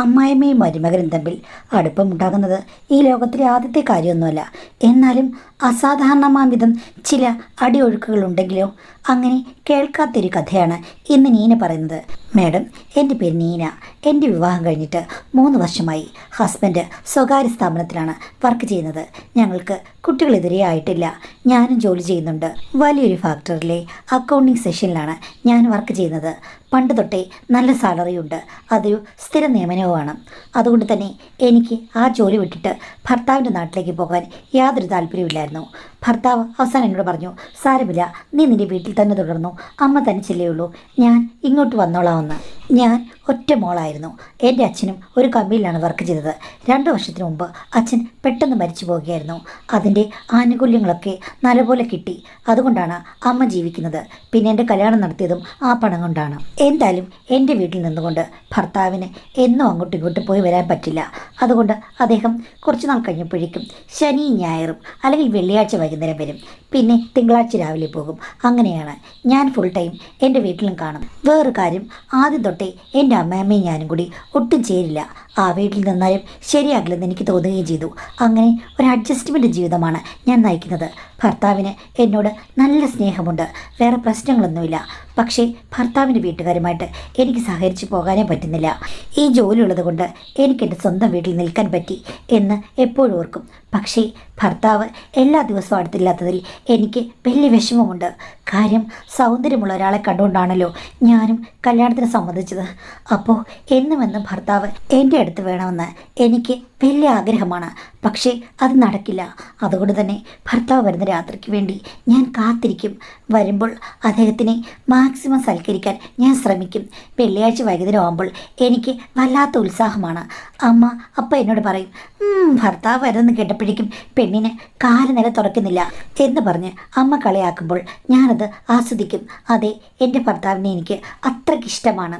അമ്മായിമ്മയും മരുമകനും തമ്മിൽ അടുപ്പമുണ്ടാകുന്നത് ഈ ലോകത്തിലെ ആദ്യത്തെ കാര്യമൊന്നുമല്ല. എന്നാലും അസാധാരണമാം വിധം ചില അടിയൊഴുക്കുകളുണ്ടെങ്കിലോ അങ്ങനെ കേൾക്കാത്തൊരു കഥയാണ് ഇന്ന് നീന പറയുന്നത്. മാഡം, എൻ്റെ പേര് നീന. എൻ്റെ വിവാഹം കഴിഞ്ഞിട്ട് 3 വർഷമായി. ഹസ്ബൻഡ് സ്വകാര്യ സ്ഥാപനത്തിലാണ് വർക്ക് ചെയ്യുന്നത്. ഞങ്ങൾക്ക് കുട്ടികളിതുവരെ ആയിട്ടില്ല. ഞാനും ജോലി ചെയ്യുന്നുണ്ട്. വലിയൊരു ഫാക്ടറിയിലെ അക്കൗണ്ടിങ് സെഷനിലാണ് ഞാൻ വർക്ക് ചെയ്യുന്നത്. പണ്ട് തൊട്ടേ നല്ല സാലറി ഉണ്ട്. അതൊരു സ്ഥിര നിയമനവുമാണ്. അതുകൊണ്ട് തന്നെ എനിക്ക് ആ ജോലി വിട്ടിട്ട് ഭർത്താവിൻ്റെ നാട്ടിലേക്ക് പോകാൻ യാതൊരു താല്പര്യമില്ലായിരുന്നു. ഭർത്താവ് അവസാനം എന്നോട് പറഞ്ഞു, സാരമില്ല, നീ നിൻ്റെ വീട്ടിൽ തന്നെ തുടർന്നു, അമ്മ തനിച്ചല്ലേ ഉള്ളൂ, ഞാൻ ഇങ്ങോട്ട് വന്നോളാമെന്ന്. ഞാൻ ഒറ്റ മോളായിരുന്നു. എൻ്റെ അച്ഛനും ഒരു കമ്പനിയിലാണ് വർക്ക് ചെയ്തത്. 2 വർഷത്തിന് മുമ്പ് അച്ഛൻ പെട്ടെന്ന് മരിച്ചു പോവുകയായിരുന്നു. അതിൻ്റെ ആനുകൂല്യങ്ങളൊക്കെ നല്ലപോലെ കിട്ടി. അതുകൊണ്ടാണ് അമ്മ ജീവിക്കുന്നത്. പിന്നെ എൻ്റെ കല്യാണം നടത്തിയതും ആ പണം കൊണ്ടാണ്. എന്തായാലും എൻ്റെ വീട്ടിൽ നിന്നുകൊണ്ട് ഭർത്താവിന് എന്നും അങ്ങോട്ടും ഇങ്ങോട്ടും പോയി വരാൻ പറ്റില്ല. അതുകൊണ്ട് അദ്ദേഹം കുറച്ച് നാൾ കഴിഞ്ഞപ്പോഴേക്കും ശനിയും ഞായറും അല്ലെങ്കിൽ വെള്ളിയാഴ്ച വൈകുന്നേരം വരും. പിന്നെ തിങ്കളാഴ്ച രാവിലെ പോകും. അങ്ങനെയാണ് ഞാൻ ഫുൾ ടൈം എൻ്റെ വീട്ടിലും കാണും. വേറൊരു കാര്യം, ആദ്യം തൊട്ടേ എൻ്റെ അമ്മയമ്മയും ഞാനും കൂടി ഒട്ടും ചേരില്ല. ആ വീട്ടിൽ നിന്നാലും ശരിയാകില്ലെന്ന് എനിക്ക് തോന്നുകയും ചെയ്തു. അങ്ങനെ ഒരു അഡ്ജസ്റ്റ്മെൻറ്റ് ജീവിതമാണ് ഞാൻ നയിക്കുന്നത്. ഭർത്താവിന് എന്നോട് നല്ല സ്നേഹമുണ്ട്. വേറെ പ്രശ്നങ്ങളൊന്നുമില്ല. പക്ഷേ ഭർത്താവിൻ്റെ വീട്ടുകാരുമായിട്ട് എനിക്ക് സഹകരിച്ച് പോകാനേ പറ്റുന്നില്ല. ഈ ജോലി ഉള്ളത് കൊണ്ട് എനിക്ക് എൻ്റെ സ്വന്തം വീട്ടിൽ നിൽക്കാൻ പറ്റി എന്ന് എപ്പോഴും ഓർക്കും. പക്ഷേ ഭർത്താവ് എല്ലാ ദിവസവും അടുത്തില്ലാത്തതിൽ എനിക്ക് വലിയ വിഷമമുണ്ട്. കാര്യം, സൗന്ദര്യമുള്ള ഒരാളെ കണ്ടുകൊണ്ടാണല്ലോ ഞാനും കല്യാണത്തിന് സമ്മതിച്ചത്. അപ്പോൾ എന്നുമെന്നും ഭർത്താവ് എൻ്റെ അടുത്ത് വേണമെന്ന് എനിക്ക് വലിയ ആഗ്രഹമാണ്. പക്ഷേ അത് നടക്കില്ല. അതുകൊണ്ട് തന്നെ ഭർത്താവ് വരുന്ന രാത്രിക്ക് വേണ്ടി ഞാൻ കാത്തിരിക്കും. വരുമ്പോൾ അദ്ദേഹത്തിനെ മാക്സിമം സൽക്കരിക്കാൻ ഞാൻ ശ്രമിക്കും. വെള്ളിയാഴ്ച വൈകുന്നേരം ആകുമ്പോൾ എനിക്ക് വല്ലാത്ത ഉത്സാഹമാണ്. അമ്മ അപ്പം എന്നോട് പറയും, ഭർത്താവ് വരുമെന്ന് കേട്ടപ്പോഴേക്കും പെണ്ണിന് കാല് നില തുറക്കുന്നില്ല എന്ന് പറഞ്ഞ് അമ്മ കളിയാക്കുമ്പോൾ ഞാനത് ആസ്വദിക്കും. അതെ, എൻ്റെ ഭർത്താവിനെ എനിക്ക് അത്രയ്ക്കിഷ്ടമാണ്.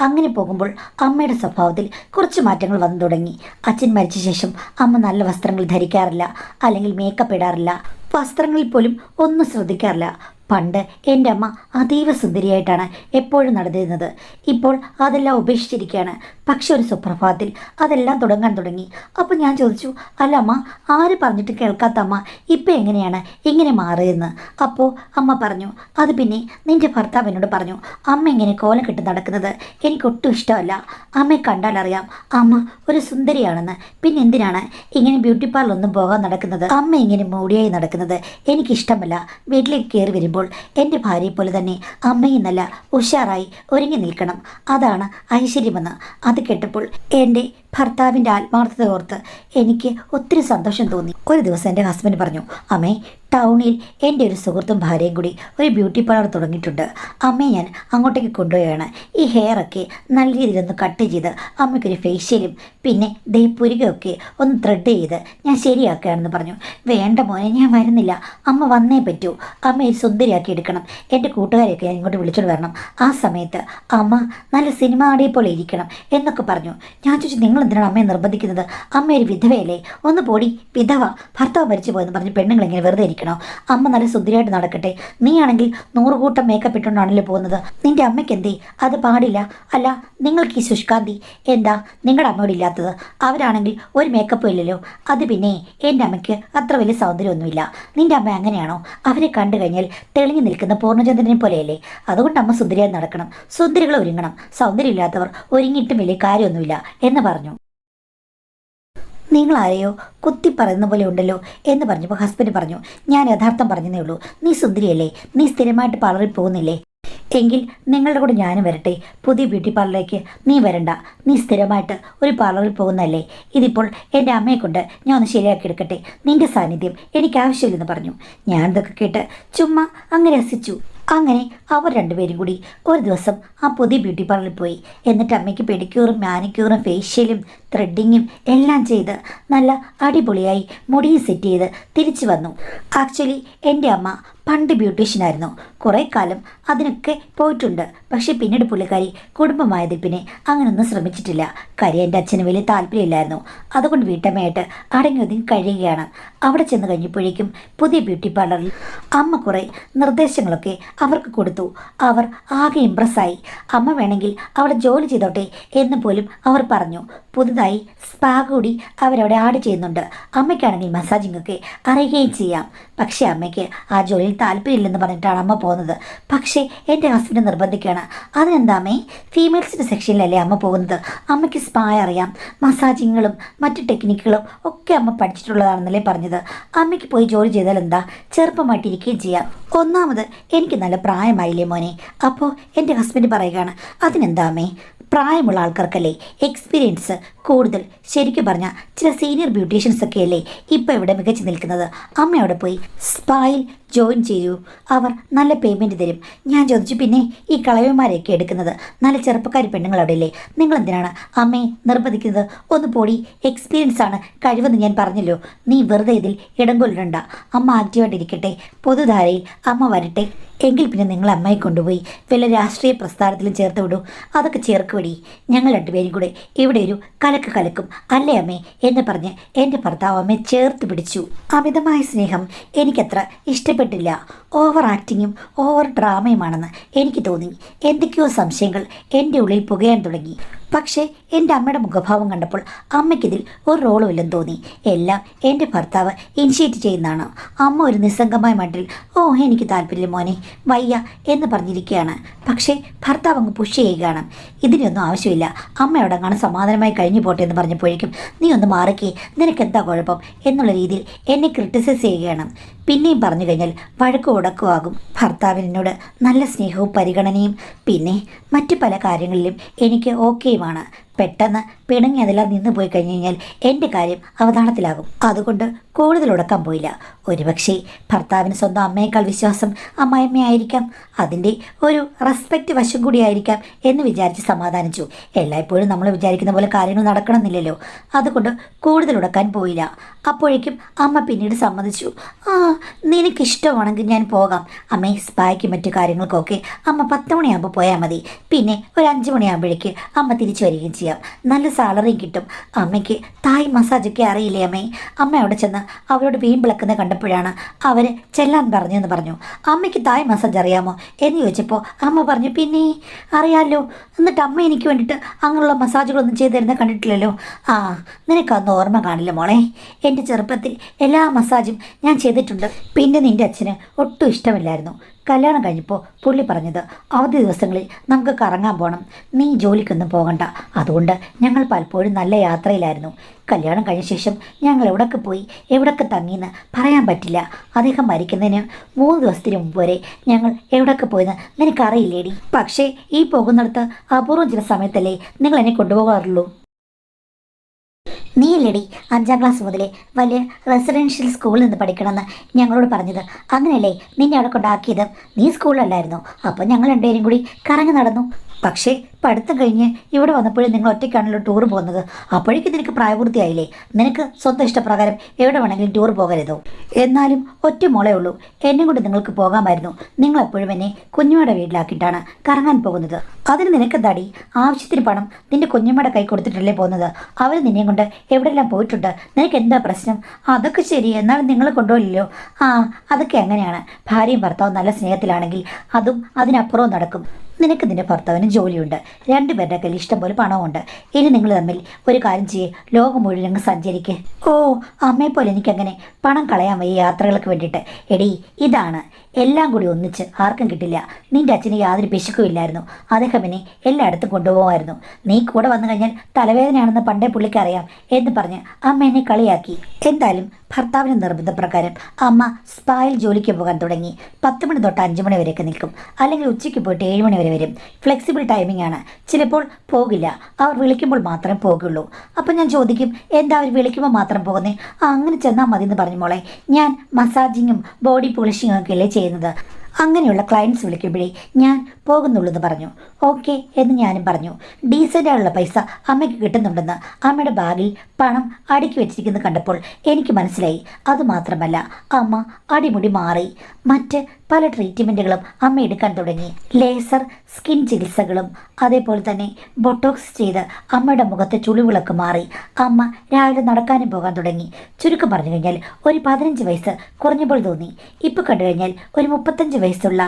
അങ്ങനെ പോകുമ്പോൾ അമ്മയുടെ സ്വഭാവത്തിൽ കുറച്ച് മാറ്റങ്ങൾ വന്നു തുടങ്ങി. അച്ഛൻ മരിച്ച ശേഷം അമ്മ നല്ല വസ്ത്രങ്ങൾ ധരിക്കാറില്ല, അല്ലെങ്കിൽ മേക്കപ്പ് ഇടാറില്ല. വസ്ത്രങ്ങളിൽ പോലും ഒന്നും ശ്രദ്ധിക്കാറില്ല. പണ്ട് എൻ്റെ അമ്മ അതീവ സുന്ദരിയായിട്ടാണ് എപ്പോഴും നടന്നിരുന്നത്. ഇപ്പോൾ അതെല്ലാം ഉപേക്ഷിച്ചിരിക്കുകയാണ്. പക്ഷെ ഒരു സുപ്രഭാതത്തിൽ അതെല്ലാം തുടങ്ങാൻ തുടങ്ങി. അപ്പോൾ ഞാൻ ചോദിച്ചു, അല്ല അമ്മ, ആര് പറഞ്ഞിട്ട് കേൾക്കാത്ത അമ്മ ഇപ്പം എങ്ങനെയാണ് ഇങ്ങനെ മാറിയെന്ന്? അപ്പോൾ അമ്മ പറഞ്ഞു, അത് പിന്നെ നിൻ്റെ ഭർത്താവ് എന്നോട് പറഞ്ഞു, അമ്മ ഇങ്ങനെ കോലം കെട്ടി നടക്കുന്നത് എനിക്കൊട്ടും ഇഷ്ടമല്ല. അമ്മയെ കണ്ടാലറിയാം അമ്മ ഒരു സുന്ദരിയാണെന്ന്. പിന്നെ എന്തിനാണ് ഇങ്ങനെ ബ്യൂട്ടി പാർലറൊന്നും പോകാൻ നടക്കുന്നത്? അമ്മ ഇങ്ങനെ മൂടിയായി നടക്കുന്നത് എനിക്കിഷ്ടമല്ല. വീട്ടിലേക്ക് കയറി വരുമ്പോൾ എൻ്റെ ഭാര്യയെ പോലെ തന്നെ അമ്മയും നല്ല ഉഷാറായി ഒരുങ്ങി നിൽക്കണം. അതാണ് ഐശ്വര്യമെന്ന്. അത് കേട്ടപ്പോൾ എൻ്റെ ഭർത്താവിൻ്റെ ആത്മാർത്ഥത ഓർത്ത് എനിക്ക് ഒത്തിരി സന്തോഷം തോന്നി. ഒരു ദിവസം എൻ്റെ ഹസ്ബൻഡ് പറഞ്ഞു, അമ്മേ, ടൗണിൽ എൻ്റെ ഒരു സുഹൃത്തും ഭാര്യയും കൂടി ഒരു ബ്യൂട്ടി പാർലർ തുടങ്ങിയിട്ടുണ്ട്. അമ്മയെ ഞാൻ അങ്ങോട്ടേക്ക് കൊണ്ടുപോയാണ്. ഈ ഹെയറൊക്കെ നല്ല രീതിയിലൊന്ന് കട്ട് ചെയ്ത് അമ്മയ്ക്കൊരു ഫേഷ്യലും പിന്നെ പുരികയൊക്കെ ഒന്ന് ത്രെഡ് ചെയ്ത് ഞാൻ ശരിയാക്കുകയാണെന്ന് പറഞ്ഞു. വേണ്ട മോനെ, ഞാൻ വരുന്നില്ല. അമ്മ വന്നേ പറ്റൂ. അമ്മയെ സുന്ദരിയാക്കി എടുക്കണം. എൻ്റെ കൂട്ടുകാരെയൊക്കെ ഞാൻ ഇങ്ങോട്ട് വിളിച്ചോണ്ട് വരണം. ആ സമയത്ത് അമ്മ നല്ല സിനിമ ആടിയെ പോലെ ഇരിക്കണം എന്നൊക്കെ പറഞ്ഞു. ഞാൻ ചോദിച്ചു, നിങ്ങൾ എന്തിനാണ് അമ്മയെ നിർബന്ധിക്കുന്നത്? അമ്മ ഒരു വിധവയല്ലേ? ഒന്ന് പോടി, വിധവ, ഭർത്താവ് മരിച്ചു പോയെന്ന് പറഞ്ഞ് പെണ്ണുങ്ങൾ ഇങ്ങനെ വെറുതെ ഇരിക്കണോ? അമ്മ നല്ല സുന്ദരിയായിട്ട് നടക്കട്ടെ. നീ ആണെങ്കിൽ 100 കൂട്ടം മേക്കപ്പ് ഇട്ടുകൊണ്ടാണല്ലോ പോകുന്നത്. നിൻ്റെ അമ്മയ്ക്ക് എന്തേ അത് പാടില്ല? അല്ല, നിങ്ങൾക്ക് ഈ ശുഷ്കാന്തി എന്താ നിങ്ങളുടെ അമ്മയോടില്ലാത്തത്? അവരാണെങ്കിൽ ഒരു മേക്കപ്പും ഇല്ലല്ലോ. അത് പിന്നെ എൻ്റെ അമ്മയ്ക്ക് അത്ര വലിയ സൗന്ദര്യമൊന്നുമില്ല. നിൻ്റെ അമ്മ അങ്ങനെയാണോ? അവരെ കണ്ടു കഴിഞ്ഞാൽ തെളിഞ്ഞു നിൽക്കുന്ന പൂർണ്ണചന്ദ്രനെ പോലെയല്ലേ? അതുകൊണ്ട് അമ്മ സുന്ദരിയായി നടക്കണം. സുന്ദരികൾ ഒരുങ്ങണം. സൗന്ദര്യമില്ലാത്തവർ ഒരുങ്ങിയിട്ടും വലിയ കാര്യമൊന്നുമില്ല എന്ന് പറഞ്ഞു. നിങ്ങൾ ആരെയോ കുത്തി പറയുന്ന പോലെ ഉണ്ടല്ലോ എന്ന് പറഞ്ഞപ്പോൾ ഹസ്ബൻഡ് പറഞ്ഞു, ഞാൻ യഥാർത്ഥം പറഞ്ഞതേ ഉള്ളൂ. നീ സുന്ദരിയല്ലേ? നീ സ്ഥിരമായിട്ട് പാർലറിൽ പോകുന്നില്ലേ? എങ്കിൽ നിങ്ങളുടെ കൂടെ ഞാനും വരട്ടെ. പുതിയ ബ്യൂട്ടി പാർലറിലേക്ക് നീ വരണ്ട. നീ സ്ഥിരമായിട്ട് ഒരു പാർലറിൽ പോകുന്നല്ലേ. ഇതിപ്പോൾ എൻ്റെ അമ്മയെ കൊണ്ട് ഞാൻ ഒന്ന് ശരിയാക്കി എടുക്കട്ടെ. നിൻ്റെ സാന്നിധ്യം എനിക്ക് ആവശ്യമില്ലെന്ന് പറഞ്ഞു. ഞാൻ ഇതൊക്കെ കേട്ട് ചുമ്മാ അങ്ങ് രസിച്ചു. അങ്ങനെ അവർ രണ്ടുപേരും കൂടി ഒരു ദിവസം ആ പുതിയ ബ്യൂട്ടി പാർലറിൽ പോയി. എന്നിട്ട് അമ്മയ്ക്ക് പെഡിക്യൂറും മാനിക്യൂറും ഫേഷ്യലും ത്രെഡിങ്ങും എല്ലാം ചെയ്ത് നല്ല അടിപൊളിയായി മുടിയും സെറ്റ് ചെയ്ത് തിരിച്ചു വന്നു. ആക്ച്വലി എൻ്റെ അമ്മ പണ്ട് ബ്യൂട്ടീഷ്യനായിരുന്നു. കുറേ കാലം അതിനൊക്കെ പോയിട്ടുണ്ട്. പക്ഷേ പിന്നീട് പുള്ളിക്കാരി കുടുംബമായതിൽ പിന്നെ അങ്ങനൊന്നും ശ്രമിച്ചിട്ടില്ല. കാര്യം എൻ്റെ അച്ഛന് വലിയ താല്പര്യമില്ലായിരുന്നു. അതുകൊണ്ട് വീട്ടമ്മയായിട്ട് അടങ്ങി ഒതുങ്ങി കഴിയുകയാണ്. അവിടെ ചെന്ന് കഴിഞ്ഞപ്പോഴേക്കും പുതിയ ബ്യൂട്ടി പാർലറിൽ അമ്മ കുറേ നിർദ്ദേശങ്ങളൊക്കെ അവർക്ക് കൊടുത്തു. അവർ ആകെ ഇമ്പ്രസ്സായി. അമ്മ വേണമെങ്കിൽ അവിടെ ജോലി ചെയ്തോട്ടെ എന്ന് പോലും അവർ പറഞ്ഞു. പുതുതായി സ്പാ കൂടി അവരവിടെ ആഡ് ചെയ്യുന്നുണ്ട്. അമ്മയ്ക്കാണെങ്കിൽ മസാജിങ് ഒക്കെ അറിയുകയും ചെയ്യാം. പക്ഷേ അമ്മയ്ക്ക് ആ ജോലിയിൽ താല്പര്യമില്ലെന്ന് പറഞ്ഞിട്ടാണ് അമ്മ പോകുന്നത്. പക്ഷേ എൻ്റെ ഹസ്ബൻഡ് നിർബന്ധിക്കുകയാണ്. അതിനെന്താ അമ്മേ, ഫീമെയിൽസിൻ്റെ സെക്ഷനിലല്ലേ അമ്മ പോകുന്നത്? അമ്മയ്ക്ക് സ്പാ അറിയാം, മസാജിങ്ങുകളും മറ്റു ടെക്നിക്കുകളും ഒക്കെ അമ്മ പഠിച്ചിട്ടുള്ളതാണെന്നല്ലേ പറഞ്ഞത്. അമ്മയ്ക്ക് പോയി ജോലി ചെയ്താൽ എന്താ, ചെറുപ്പമായിട്ടിരിക്കുകയും ചെയ്യാം. ഒന്നാമത് എനിക്ക് നല്ല പ്രായമായില്ലേ മോനെ. അപ്പോൾ എൻ്റെ ഹസ്ബൻഡ് പറയുകയാണ്, അതിനെന്താ അമ്മേ, പ്രായമുള്ള ആൾക്കാർക്കല്ലേ എക്സ്പീരിയൻസ് കൂടുതൽ. ശരിക്കും പറഞ്ഞാൽ ചില സീനിയർ ബ്യൂട്ടീഷ്യൻസ് ഒക്കെ അല്ലേ ഇപ്പോൾ ഇവിടെ മികച്ചു നിൽക്കുന്നത്. അമ്മ അവിടെ പോയി സ്പായിൽ ജോയിൻ ചെയ്യൂ, അവർ നല്ല പേയ്മെൻറ്റ് തരും. ഞാൻ ചോദിച്ചു, പിന്നെ ഈ കളവന്മാരെയൊക്കെ എടുക്കുന്നത് നല്ല ചെറുപ്പക്കാരി പെണ്ണുങ്ങൾ അവിടെ അല്ലേ, നിങ്ങൾ എന്തിനാണ് അമ്മയെ നിർബന്ധിക്കുന്നത്? ഒന്ന് പോടി, എക്സ്പീരിയൻസ് ആണ് കഴിവെന്ന് ഞാൻ പറഞ്ഞല്ലോ. നീ വെറുതെ ഇതിൽ ഇടം കൊല്ലണ്ട. അമ്മ ആക്റ്റീവായിട്ടിരിക്കട്ടെ, പൊതുധാരയിൽ അമ്മ വരട്ടെ. എങ്കിൽ പിന്നെ നിങ്ങൾ അമ്മയെ കൊണ്ടുപോയി വല്ല രാഷ്ട്രീയ പ്രസ്ഥാനത്തിലും ചേർത്ത് വിടൂ. അതൊക്കെ ചേർക്കുവടി. ഞങ്ങൾ രണ്ടുപേരും കൂടെ ഇവിടെ ഒരു കലക്ക് കലക്കും അല്ലേ അമ്മേ എന്ന് പറഞ്ഞ് എൻ്റെ ഭർത്താവ് അമ്മയെ ചേർത്ത് പിടിച്ചു. അമിതമായ സ്നേഹം എനിക്കത്ര ഇഷ്ടപ്പെട്ടില്ല. ഓവർ ആക്ടിങ്ങും ഓവർ ഡ്രാമയുമാണെന്ന് എനിക്ക് തോന്നി. എന്തൊക്കെയോ സംശയങ്ങൾ എൻ്റെ ഉള്ളിൽ പുകയാൻ തുടങ്ങി. പക്ഷേ എൻ്റെ അമ്മയുടെ മുഖഭാവം കണ്ടപ്പോൾ അമ്മയ്ക്കിതിൽ ഒരു റോളുമില്ലെന്ന് തോന്നി. എല്ലാം എൻ്റെ ഭർത്താവ് ഇനിഷ്യേറ്റ് ചെയ്യുന്നതാണ്. അമ്മ ഒരു നിസ്സംഗമായ മട്ടിൽ ഓ എനിക്ക് താല്പര്യം മോനെ, വയ്യ എന്ന് പറഞ്ഞിരിക്കുകയാണ്. പക്ഷേ ഭർത്താവ് അങ്ങ് പുഷ് ചെയ്യുകയാണ്. ഇതിനൊന്നും ആവശ്യമില്ല, അമ്മ അവിടെ കാണാൻ സമാധാനമായി കഴിഞ്ഞു പോട്ടെ എന്ന് പറഞ്ഞപ്പോഴേക്കും നീ ഒന്ന് മാറിക്കേ, നിനക്കെന്താ കുഴപ്പം എന്നുള്ള രീതിയിൽ എന്നെ ക്രിട്ടിസൈസ് ചെയ്യുകയാണ്. പിന്നെയും പറഞ്ഞു കഴിഞ്ഞാൽ വഴക്കും ഉടക്കുമാകും. ഭർത്താവിനോട് നല്ല സ്നേഹവും പരിഗണനയും പിന്നെ മറ്റു പല കാര്യങ്ങളിലും എനിക്ക് ഓക്കെയുമാണ്. പെട്ടെന്ന് പിണങ്ങി അതെല്ലാം നിന്ന് പോയി കഴിഞ്ഞു കഴിഞ്ഞാൽ എൻ്റെ കാര്യം അവതാളത്തിലാകും. അതുകൊണ്ട് കൂടുതൽ ഉടക്കാൻ പോയില്ല. ഒരുപക്ഷെ ഭർത്താവിന് സ്വന്തം അമ്മയേക്കാൾ വിശ്വാസം അമ്മായിമ്മയായിരിക്കാം. അതിൻ്റെ ഒരു റെസ്പെക്റ്റ് വശം കൂടിയായിരിക്കാം എന്ന് വിചാരിച്ച് സമാധാനിച്ചു. എല്ലായ്പ്പോഴും നമ്മൾ വിചാരിക്കുന്ന പോലെ കാര്യങ്ങൾ നടക്കണമെന്നില്ലല്ലോ. അതുകൊണ്ട് കൂടുതൽ ഉടക്കാൻ പോയില്ല. അപ്പോഴേക്കും അമ്മ പിന്നീട് സമ്മതിച്ചു. ആ നിനക്കിഷ്ടമാണെങ്കിൽ ഞാൻ പോകാം അമ്മേ, സ്പായ്ക്ക് മറ്റു കാര്യങ്ങൾക്കൊക്കെ അമ്മ 10 മണിയാകുമ്പോൾ പോയാൽ മതി. പിന്നെ ഒരു 5 മണിയാകുമ്പോഴേക്ക് അമ്മ തിരിച്ചു വരികയും ചെയ്യാം. നല്ല സാലറിയും കിട്ടും. അമ്മയ്ക്ക് തായ് മസാജൊക്കെ അറിയില്ലേ അമ്മേ? അമ്മ അവിടെ ചെന്ന് അവരോട് വീമ്പിളക്കുന്നത് കണ്ടപ്പോഴാണ് അവർ ചെല്ലാൻ പറഞ്ഞെന്ന് പറഞ്ഞു. അമ്മയ്ക്ക് തായ് മസാജ് അറിയാമോ എന്ന് ചോദിച്ചപ്പോൾ അമ്മ പറഞ്ഞു, പിന്നെ അറിയാമല്ലോ. എന്നിട്ട് അമ്മ എനിക്ക് വേണ്ടിയിട്ട് അങ്ങനെയുള്ള മസാജുകളൊന്നും ചെയ്തു തരുന്നത് കണ്ടിട്ടില്ലല്ലോ. ആ നിനക്കന്ന് ഓർമ്മ കാണില്ല മോളെ. എൻ്റെ ചെറുപ്പത്തിൽ എല്ലാ മസാജും ഞാൻ ചെയ്തിട്ടുണ്ട്. പിന്നെ നിൻ്റെ അച്ഛന് ഒട്ടും ഇഷ്ടമില്ലായിരുന്നു. കല്യാണം കഴിഞ്ഞപ്പോൾ പുള്ളി പറഞ്ഞത് അവധി ദിവസങ്ങളിൽ നമുക്ക് കറങ്ങാൻ പോകണം, നീ ജോലിക്കൊന്നും പോകണ്ട. അതുകൊണ്ട് ഞങ്ങൾ പലപ്പോഴും നല്ല യാത്രയിലായിരുന്നു. കല്യാണം കഴിഞ്ഞ ശേഷം ഞങ്ങൾ എവിടൊക്കെ പോയി എവിടൊക്കെ തങ്ങിയെന്ന് പറയാൻ പറ്റില്ല. അദ്ദേഹം മരിക്കുന്നതിന് 3 ദിവസത്തിന് മുമ്പ് വരെ ഞങ്ങൾ എവിടൊക്കെ പോയെന്ന് നിനക്കറിയില്ലേടി. പക്ഷേ ഈ പോകുന്നിടത്ത് അപൂർവം ചില സമയത്തല്ലേ നിങ്ങൾ എന്നെ കൊണ്ടുപോകാറുള്ളൂ. നീയല്ലേടി 5ാം ക്ലാസ് മുതലേ വലിയ റെസിഡൻഷ്യൽ സ്കൂളിൽ നിന്ന് പഠിക്കണമെന്ന് ഞങ്ങളോട് പറഞ്ഞത്? അങ്ങനെയല്ലേ നിന്നെ അവിടെ കൊണ്ടാക്കിയത്? നീ സ്കൂളിലല്ലായിരുന്നു. അപ്പോൾ ഞങ്ങൾ രണ്ടുപേരും കൂടി കറങ്ങി നടന്നു. പക്ഷേ പഠിത്തം കഴിഞ്ഞ് ഇവിടെ വന്നപ്പോഴും നിങ്ങൾ ഒറ്റയ്ക്കാണല്ലോ ടൂർ പോകുന്നത്. അപ്പോഴേക്കും നിനക്ക് പ്രായപൂർത്തിയായില്ലേ? നിനക്ക് സ്വന്തം ഇഷ്ടപ്രകാരം എവിടെ വേണമെങ്കിലും ടൂർ പോകരുതോ? എന്നാലും ഒറ്റ മോളേ ഉള്ളൂ. എന്നെ കൊണ്ട് നിങ്ങൾക്ക് പോകാമായിരുന്നു. നിങ്ങളെപ്പോഴും എന്നെ കുഞ്ഞുമ്മയുടെ വീട്ടിലാക്കിയിട്ടാണ് കറങ്ങാൻ പോകുന്നത്. അതിന് നിനക്കെന്താടി? ആവശ്യത്തിന് പണം നിൻ്റെ കുഞ്ഞുമ്മയുടെ കൈ കൊടുത്തിട്ടല്ലേ പോകുന്നത്? അവർ നിന്നെയും കൊണ്ട് എവിടെയെല്ലാം പോയിട്ടുണ്ട്. നിനക്ക് എന്താ പ്രശ്നം? അതൊക്കെ ശരി, എന്നാലും നിങ്ങൾ കൊണ്ടുപോയില്ലല്ലോ. ആ അതൊക്കെ എങ്ങനെയാണ്? ഭാര്യയും ഭർത്താവും നല്ല സ്നേഹത്തിലാണെങ്കിൽ അതും അതിനപ്പുറവും നടക്കും. നിനക്ക് നിൻ്റെ ഭർത്താവിന് ജോലിയുണ്ട്, 2 പേരുടെ കയ്യിൽ ഇഷ്ടംപോലെ പണമുണ്ട്. ഇനി നിങ്ങൾ തമ്മിൽ ഒരു കാര്യം ചെയ്യേ, ലോകം മുഴുവൻ അങ്ങ് സഞ്ചരിക്കേ. ഓ അമ്മയെപ്പോലെ എനിക്കങ്ങനെ പണം കളയാൻ വയ്യ യാത്രകൾക്ക് വേണ്ടിയിട്ട്. എടീ ഇതാണ് എല്ലാം കൂടി ഒന്നിച്ച് ആർക്കും കിട്ടില്ല. നിൻ്റെ അച്ഛന് യാതൊരു പിശുക്കും ഇല്ലായിരുന്നു. അദ്ദേഹം എന്നെ എല്ലായിടത്തും കൊണ്ടുപോകുമായിരുന്നു. നീ കൂടെ വന്നു കഴിഞ്ഞാൽ തലവേദനയാണെന്ന് പണ്ടേ പുള്ളിക്കറിയാം എന്ന് പറഞ്ഞ് അമ്മ എന്നെ കളിയാക്കി. എന്തായാലും ഭർത്താവിൻ്റെ നിർബന്ധപ്രകാരം അമ്മ സ്പായിൽ ജോലിക്ക് പോകാൻ തുടങ്ങി. 10 മണി തൊട്ട് 5 മണി വരെയൊക്കെ നിൽക്കും. അല്ലെങ്കിൽ ഉച്ചയ്ക്ക് പോയിട്ട് 7 മണി വരെ വരും. ഫ്ലെക്സിബിൾ ടൈമിംഗ് ആണ്. ചിലപ്പോൾ പോകില്ല, അവർ വിളിക്കുമ്പോൾ മാത്രമേ പോകുള്ളൂ. അപ്പം ഞാൻ ചോദിക്കും, എന്താ അവർ വിളിക്കുമ്പോൾ മാത്രം പോകുന്നേ? അങ്ങനെ ചെന്നാൽ മതി എന്ന് പറഞ്ഞു മോളെ. ഞാൻ മസാജിങ്ങും ബോഡി പോളിഷിങ്ങും ഒക്കെ അല്ലേ ചെയ്യുന്നത്. അങ്ങനെയുള്ള ക്ലയൻറ്റ്സ് വിളിക്കുമ്പോഴേ ഞാൻ പോകുന്നുള്ളൂ എന്ന് പറഞ്ഞു. ഓക്കെ എന്ന് ഞാനും പറഞ്ഞു. ഡീസൻ്റായുള്ള പൈസ അമ്മയ്ക്ക് കിട്ടുന്നുണ്ടെന്ന് അമ്മയുടെ ബാഗിൽ പണം അടുക്കി വെച്ചിരിക്കുന്നത് കണ്ടപ്പോൾ എനിക്ക് മനസ്സിലായി. അതുമാത്രമല്ല അമ്മ അടിമുടി മാറി. മറ്റ് പല ട്രീറ്റ്മെൻറ്റുകളും അമ്മ എടുക്കാൻ തുടങ്ങി. ലേസർ സ്കിൻ ചികിത്സകളും അതേപോലെ തന്നെ ബൊട്ടോക്സ് ചെയ്ത് അമ്മയുടെ മുഖത്തെ ചുളിവുകളൊക്കെ മാറി. അമ്മ രാവിലെ നടക്കാനും പോകാൻ തുടങ്ങി. ചുരുക്കം പറഞ്ഞു കഴിഞ്ഞാൽ ഒരു 15 വയസ്സ് കുറഞ്ഞപ്പോൾ തോന്നി. ഇപ്പോൾ കണ്ടു കഴിഞ്ഞാൽ ഒരു 35 വയസ്സുള്ള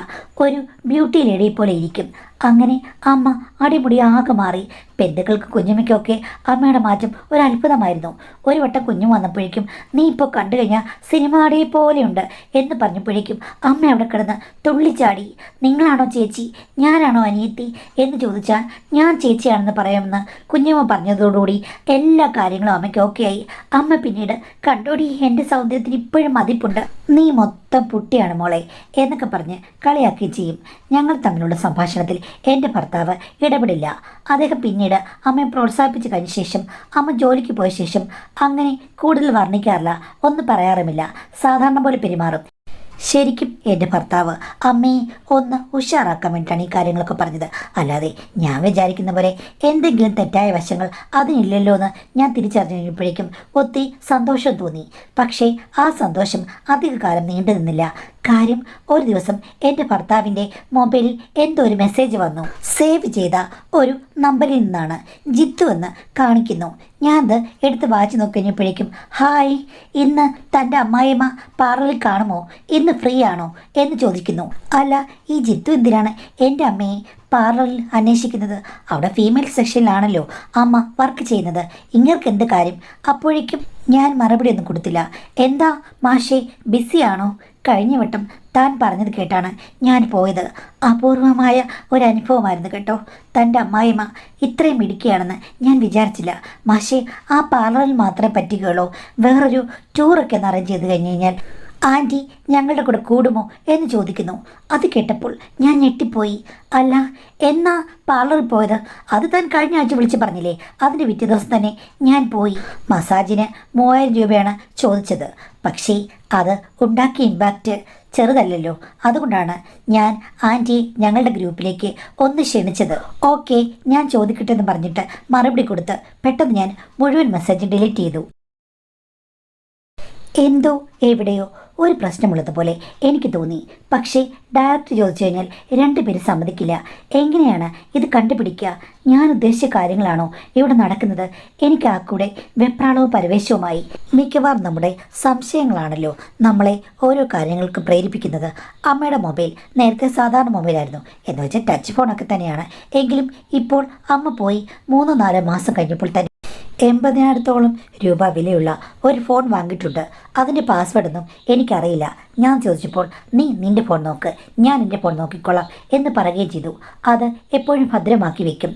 ഒരു ബ്യൂട്ടി ലേഡിയെ പോലെ ഇരിക്കും. അങ്ങനെ അമ്മ അടിമുടി ആകെ മാറി. ബന്ധുക്കൾക്ക് കുഞ്ഞമ്മയ്ക്കൊക്കെ അമ്മയുടെ മാറ്റം ഒരു അത്ഭുതമായിരുന്നു. ഒരു വട്ടം കുഞ്ഞു വന്നപ്പോഴേക്കും നീ ഇപ്പോൾ കണ്ടു കഴിഞ്ഞാൽ സിനിമ നടിയെ പോലെയുണ്ട് എന്ന് പറഞ്ഞപ്പോഴേക്കും അമ്മ അവിടെ കിടന്ന് തുള്ളിച്ചാടി. നിങ്ങളാണോ ചേച്ചി, ഞാനാണോ അനിയത്തി എന്ന് ചോദിച്ചാൽ ഞാൻ ചേച്ചിയാണെന്ന് പറയാമെന്ന് കുഞ്ഞമ്മ പറഞ്ഞതോടുകൂടി എല്ലാ കാര്യങ്ങളും അമ്മയ്ക്ക് ഓക്കെ ആയി. അമ്മ പിന്നീട് കണ്ടോടി എൻ്റെ സൗന്ദര്യത്തിന് ഇപ്പോഴും മതിപ്പുണ്ട്, നീ മൊത്തം പുട്ടിയാണ് മോളെ എന്നൊക്കെ പറഞ്ഞ് കളിയാക്കുകയും ചെയ്യും. ഞങ്ങൾ തമ്മിലുള്ള സംഭാഷണത്തിൽ എൻ്റെ ഭർത്താവ് ഇടപെടില്ല. അദ്ദേഹം പിന്നീട് അമ്മയെ പ്രോത്സാഹിപ്പിച്ച് കഴിഞ്ഞ ശേഷം അമ്മ ജോലിക്ക് പോയ ശേഷം അങ്ങനെ കൂടുതൽ വർണ്ണിക്കാറില്ല, ഒന്നും പറയാറുമില്ല, സാധാരണ പോലെ പെരുമാറും. ശരിക്കും എൻ്റെ ഭർത്താവ് അമ്മയെ ഒന്ന് ഉഷാറാക്കാൻ വേണ്ടിയിട്ടാണ് ഈ കാര്യങ്ങളൊക്കെ പറഞ്ഞത്. അല്ലാതെ ഞാൻ വിചാരിക്കുന്ന പോലെ എന്തെങ്കിലും തെറ്റായ വശങ്ങൾ അതിനില്ലല്ലോ എന്ന് ഞാൻ തിരിച്ചറിഞ്ഞു കഴിഞ്ഞപ്പോഴേക്കും ഒത്തിരി സന്തോഷം തോന്നി. പക്ഷേ ആ സന്തോഷം അധികകാലം നീണ്ടു നിന്നില്ല. കാര്യം ഒരു ദിവസം എൻ്റെ ഭർത്താവിൻ്റെ മൊബൈലിൽ എന്തോ ഒരു മെസ്സേജ് വന്നു. സേവ് ചെയ്ത ഒരു നമ്പറിൽ നിന്നാണ്. ജിത്തു എന്ന് കാണിക്കുന്നു. ഞാനത് എടുത്ത് വായിച്ചു നോക്കിക്കഴിഞ്ഞപ്പോഴേക്കും ഹായ്, ഇന്ന് തൻ്റെ അമ്മായിയമ്മ പാർലറിൽ കാണുമോ, ഇന്ന് ഫ്രീ ആണോ എന്ന് ചോദിക്കുന്നു. അല്ല, ഈ ജിത്തു എന്തിനാണ് എൻ്റെ അമ്മയെ പാർലറിൽ അന്വേഷിക്കുന്നത്? അവിടെ ഫീമെയിൽ സെക്ഷനിലാണല്ലോ അമ്മ വർക്ക് ചെയ്യുന്നത്, ഇങ്ങൾക്ക് എന്ത് കാര്യം? അപ്പോഴേക്കും ഞാൻ മറുപടി ഒന്നും കൊടുത്തില്ല. എന്താ മാഷേ, ബിസിയാണോ? കഴിഞ്ഞ വട്ടം താൻ പറഞ്ഞത് കേട്ടാണ് ഞാൻ പോയത്. അപൂർവമായ ഒരനുഭവമായിരുന്നു കേട്ടോ. തൻ്റെ അമ്മായിമ്മ ഇത്രയും മിടുക്കിയാണെന്ന് ഞാൻ വിചാരിച്ചില്ല. മാഷേ, ആ പാർലറിൽ മാത്രമേ പറ്റുകയുള്ളൂ, വേറൊരു ടൂറൊക്കെ ഒന്ന് അറേഞ്ച് ചെയ്ത് കഴിഞ്ഞ് കഴിഞ്ഞാൽ ആൻറ്റി ഞങ്ങളുടെ കൂടെ കൂടുമോ എന്ന് ചോദിക്കുന്നു. അത് കേട്ടപ്പോൾ ഞാൻ ഞെട്ടിപ്പോയി. അല്ല, എന്നാ പാർലറിൽ പോയത്? അത് താൻ കഴിഞ്ഞ ആഴ്ച വിളിച്ച് പറഞ്ഞില്ലേ? അതിൻ്റെ പിറ്റേ ദിവസം തന്നെ ഞാൻ പോയി. മസാജിന് 3000 രൂപയാണ് ചോദിച്ചത്. പക്ഷേ അത് ഉണ്ടാക്കിയ ഇമ്പാക്റ്റ് ചെറുതല്ലല്ലോ. അതുകൊണ്ടാണ് ഞാൻ ആൻറ്റി ഞങ്ങളുടെ ഗ്രൂപ്പിലേക്ക് ഒന്ന് ക്ഷണിച്ചത്. ഓക്കെ, ഞാൻ ചോദിക്കട്ടെ എന്ന് പറഞ്ഞിട്ട് മറുപടി കൊടുത്ത് പെട്ടെന്ന് ഞാൻ മുഴുവൻ മെസ്സേജ് ഡിലീറ്റ് ചെയ്തു. എന്തോ എവിടെയോ ഒരു പ്രശ്നമുള്ളതുപോലെ എനിക്ക് തോന്നി. പക്ഷേ ഡയറക്റ്റ് ചോദിച്ചു കഴിഞ്ഞാൽ രണ്ടുപേരും സമ്മതിക്കില്ല. എങ്ങനെയാണ് ഇത് കണ്ടുപിടിക്കുക? ഞാൻ ഉദ്ദേശിച്ച കാര്യങ്ങളാണോ ഇവിടെ നടക്കുന്നത്? എനിക്ക് ആ കൂടെ വെപ്രാളവും പരവേശവുമായി. മിക്കവാറും നമ്മുടെ സംശയങ്ങളാണല്ലോ നമ്മളെ ഓരോ കാര്യങ്ങൾക്ക് പ്രേരിപ്പിക്കുന്നത്. അമ്മയുടെ മൊബൈൽ നേരത്തെ സാധാരണ മൊബൈലായിരുന്നു, എന്ന് വെച്ചാൽ ടച്ച് ഫോണൊക്കെ തന്നെയാണ്. എങ്കിലും ഇപ്പോൾ അമ്മ പോയി 3-4 മാസം കഴിഞ്ഞപ്പോൾ തന്നെ 80,000-ഓളം രൂപ വിലയുള്ള ഒരു ഫോൺ വാങ്ങിയിട്ടുണ്ട്. അതിൻ്റെ പാസ്വേഡൊന്നും എനിക്കറിയില്ല. ഞാൻ ചോദിച്ചപ്പോൾ നീ നിൻ്റെ ഫോൺ നോക്ക്, ഞാൻ എൻ്റെ ഫോൺ നോക്കിക്കൊള്ളാം എന്ന് പറയുകയും ചെയ്തു. അത് എപ്പോഴും ഭദ്രമാക്കി വെക്കും.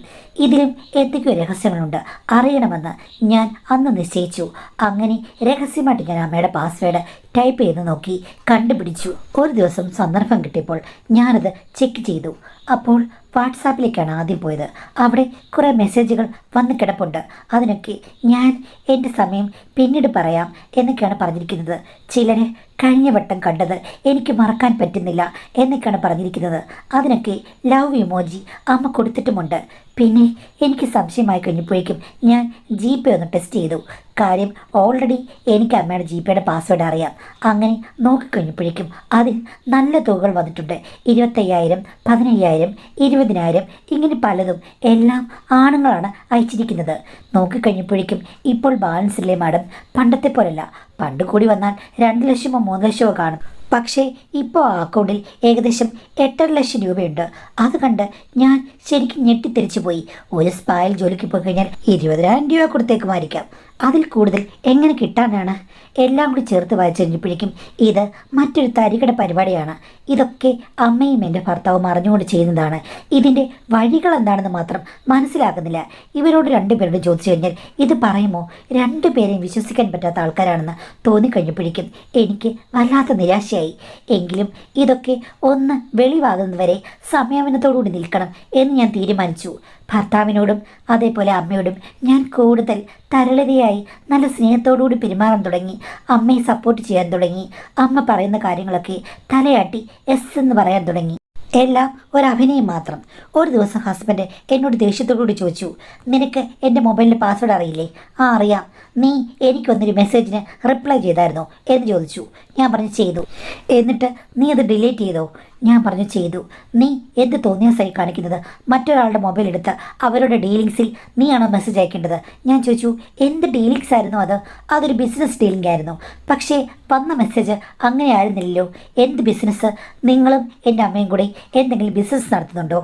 ഇതിലും എന്തൊക്കെയോ രഹസ്യങ്ങളുണ്ട്, അറിയണമെന്ന് ഞാൻ അന്ന് നിശ്ചയിച്ചു. അങ്ങനെ രഹസ്യമായിട്ട് ഞാൻ അമ്മയുടെ പാസ്വേഡ് ടൈപ്പ് ചെയ്ത് നോക്കി, കണ്ടുപിടിച്ചു. ഒരു ദിവസം സന്ദർഭം കിട്ടിയപ്പോൾ ഞാനത് ചെക്ക് ചെയ്തു. അപ്പോൾ വാട്സാപ്പിലേക്കാണ് ആദ്യം പോയത്. അവിടെ കുറേ മെസ്സേജുകൾ വന്ന് കിടപ്പുണ്ട്. അതിനൊക്കെ ഞാൻ എൻ്റെ സമയം പിന്നീട് പറയാം എന്നൊക്കെയാണ് പറഞ്ഞിരിക്കുന്നത്. ചിലരെ കഴിഞ്ഞ വട്ടം കണ്ടത് എനിക്ക് മറക്കാൻ പറ്റുന്നില്ല എന്നൊക്കെയാണ് പറഞ്ഞിരിക്കുന്നത്. അതിനൊക്കെ ലവ് ഇമോജി അമ്മ കൊടുത്തിട്ടുമുണ്ട്. പിന്നെ എനിക്ക് സംശയമായി കഴിഞ്ഞപ്പോഴേക്കും ഞാൻ GP ഒന്ന് ടെസ്റ്റ് ചെയ്തു. കാര്യം ഓൾറെഡി എനിക്ക് അമ്മയുടെ GPയുടെ പാസ്വേഡ് അറിയാം. അങ്ങനെ നോക്കിക്കഴിഞ്ഞപ്പോഴേക്കും അതിൽ നല്ല തുകകൾ വന്നിട്ടുണ്ട്. 25,000, 15,000, 20,000 ഇങ്ങനെ പലതും. എല്ലാം ആണുങ്ങളാണ് അയച്ചിരിക്കുന്നത്. നോക്കിക്കഴിഞ്ഞപ്പോഴേക്കും ഇപ്പോൾ ബാലൻസ് ഇല്ലേ മാഡം? പണ്ടത്തെ പോലല്ല. പണ്ട് കൂടി വന്നാൽ 2 ലക്ഷമോ 3 ലക്ഷമോ കാണും. പക്ഷേ ഇപ്പോൾ ആ അക്കൗണ്ടിൽ ഏകദേശം 8.5 ലക്ഷം രൂപയുണ്ട്. അത് കണ്ട് ഞാൻ ശരിക്കും ഞെട്ടിത്തിരിച്ചു പോയി. ഒരു സ്പായിൽ ജോലിക്ക് പോയി കഴിഞ്ഞാൽ 20,000 രൂപ കൊടുത്തേക്കുമായിരിക്കാം. അതിൽ കൂടുതൽ എങ്ങനെ കിട്ടാനാണ്? എല്ലാം കൂടി ചേർത്ത് വായിച്ചു കഴിഞ്ഞപ്പോഴേക്കും ഇത് മറ്റൊരു തരികട പരിപാടിയാണ്. ഇതൊക്കെ അമ്മയും എൻ്റെ ഭർത്താവും അറിഞ്ഞുകൊണ്ട് ചെയ്യുന്നതാണ്. ഇതിൻ്റെ വഴികൾ എന്താണെന്ന് മാത്രം മനസ്സിലാക്കുന്നില്ല. ഇവരോട് 2 പേരോട് ചോദിച്ചു കഴിഞ്ഞാൽ ഇത് പറയുമോ? 2 പേരെയും വിശ്വസിക്കാൻ പറ്റാത്ത ആൾക്കാരാണെന്ന് തോന്നിക്കഴിഞ്ഞപ്പോഴേക്കും എനിക്ക് വല്ലാത്ത നിരാശയായി. എങ്കിലും ഇതൊക്കെ ഒന്ന് വെളിവാകുന്നതുവരെ സംയമനത്തോടുകൂടി നിൽക്കണം എന്ന് ഞാൻ തീരുമാനിച്ചു. ഭർത്താവിനോടും അതേപോലെ അമ്മയോടും ഞാൻ കൂടുതൽ തരളതയായി നല്ല സ്നേഹത്തോടുകൂടി പെരുമാറാൻ തുടങ്ങി. അമ്മയെ സപ്പോർട്ട് ചെയ്യാൻ തുടങ്ങി. അമ്മ പറയുന്ന കാര്യങ്ങളൊക്കെ തലയാട്ടി എസ് എന്ന് പറയാൻ തുടങ്ങി. എല്ലാം ഒരഭിനയം മാത്രം. ഒരു ദിവസം ഹസ്ബൻഡ് എന്നോട് ദേഷ്യത്തോടുകൂടി ചോദിച്ചു, നിനക്ക് എൻ്റെ മൊബൈലിൻ്റെ പാസ്വേഡ് അറിയില്ലേ? ആ അറിയാം. നീ എനിക്കൊന്നൊരു മെസ്സേജിന് റിപ്ലൈ ചെയ്തായിരുന്നോ എന്ന് ചോദിച്ചു. ഞാൻ പറഞ്ഞു ചെയ്തു. എന്നിട്ട് നീ അത് ഡിലീറ്റ് ചെയ്തോ? ഞാൻ പറഞ്ഞു ചെയ്തു. നീ എന്ത് തോന്നിയാസായി കാണിക്കുന്നത്? മറ്റൊരാളുടെ മൊബൈൽ എടുത്ത് അവരുടെ ഡീലിങ്സിൽ നീയാണോ മെസ്സേജ് അയക്കേണ്ടത്? ഞാൻ ചോദിച്ചു, എന്ത് ഡീലിങ്സ് ആയിരുന്നു അത്? അതൊരു ബിസിനസ് ഡീലിംഗ് ആയിരുന്നു. പക്ഷേ വന്ന മെസ്സേജ് അങ്ങനെ ആയിരുന്നില്ലല്ലോ. എന്ത് ബിസിനസ്? നിങ്ങളും എൻ്റെ അമ്മയും കൂടി എന്തെങ്കിലും ബിസിനസ് നടത്തുന്നുണ്ടോ?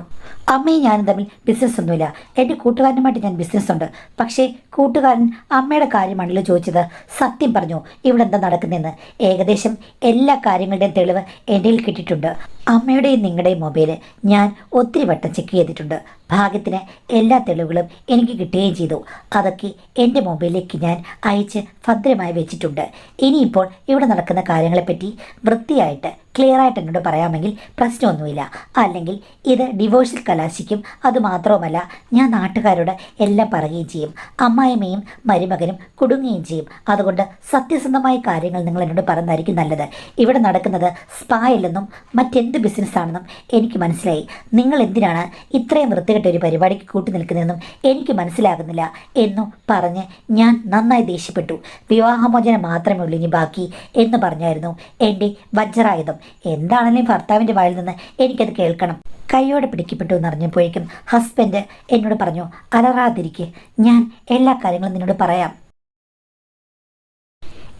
അമ്മയും ഞാനും തമ്മിൽ ബിസിനസ് ഒന്നുമില്ല. എൻ്റെ കൂട്ടുകാരനുമായിട്ട് ഞാൻ ബിസിനസ് ഉണ്ട്. പക്ഷേ കൂട്ടുകാരൻ അമ്മയുടെ കാര്യമാണല്ലോ ചോദിച്ചത്. സത്യം പറഞ്ഞു ഇവിടെ എന്താ നടക്കുന്നതെന്ന്. ഏകദേശം എല്ലാ കാര്യങ്ങളുടെയും തെളിവ് എൻ്റെ കയ്യിൽ കിട്ടിയിട്ടുണ്ട്. അമ്മയുടെയും നിങ്ങളുടെയും മൊബൈല് ഞാൻ ഒത്തിരി വട്ടം ചെക്ക് ചെയ്തിട്ടുണ്ട്. ഭാഗ്യത്തിന് എല്ലാ തെളിവുകളും എനിക്ക് കിട്ടുകയും ചെയ്തു. അതൊക്കെ എൻ്റെ മൊബൈലിലേക്ക് ഞാൻ അയച്ച് ഭദ്രമായി വെച്ചിട്ടുണ്ട്. ഇനിയിപ്പോൾ ഇവിടെ നടക്കുന്ന കാര്യങ്ങളെപ്പറ്റി വൃത്തിയായിട്ട് ക്ലിയറായിട്ട് എന്നോട് പറയാമെങ്കിൽ പ്രശ്നമൊന്നുമില്ല. അല്ലെങ്കിൽ ഇത് ഡിവോഴ്സിൽ കലാശിക്കും. അതുമാത്രവുമല്ല, ഞാൻ നാട്ടുകാരോട് എല്ലാം പറയുകയും ചെയ്യും. അമ്മായിമ്മയും മരുമകനും കുടുങ്ങുകയും ചെയ്യും. അതുകൊണ്ട് സത്യസന്ധമായ കാര്യങ്ങൾ നിങ്ങൾ എന്നോട് പറഞ്ഞായിരിക്കും നല്ലത്. ഇവിടെ നടക്കുന്നത് സ്പായല്ലെന്നും മറ്റെന്ത് ബിസിനസ്സാണെന്നും എനിക്ക് മനസ്സിലായി. നിങ്ങൾ എന്തിനാണ് ഇത്രയും വൃത്തികെട്ട ഒരു പരിപാടിക്ക് കൂട്ടി നിൽക്കുന്നതെന്നും എനിക്ക് മനസ്സിലാകുന്നില്ല എന്നു പറഞ്ഞ് ഞാൻ നന്നായി ദേഷ്യപ്പെട്ടു. വിവാഹമോചനം മാത്രമേ ഉള്ളൂ ഇനി ബാക്കി എന്ന് പറഞ്ഞായിരുന്നു എൻ്റെ വജ്രായുധം. എന്താണെങ്കിലും ഭർത്താവിൻ്റെ വായിൽ നിന്ന് എനിക്കത് കേൾക്കണം. കൈയോടെ പിടിക്കപ്പെട്ടു എന്നറിഞ്ഞപ്പോഴേക്കും ഹസ്ബൻഡ് എന്നോട് പറഞ്ഞു, അലറാതിരിക്കെ, ഞാൻ എല്ലാ കാര്യങ്ങളും നിന്നോട് പറയാം.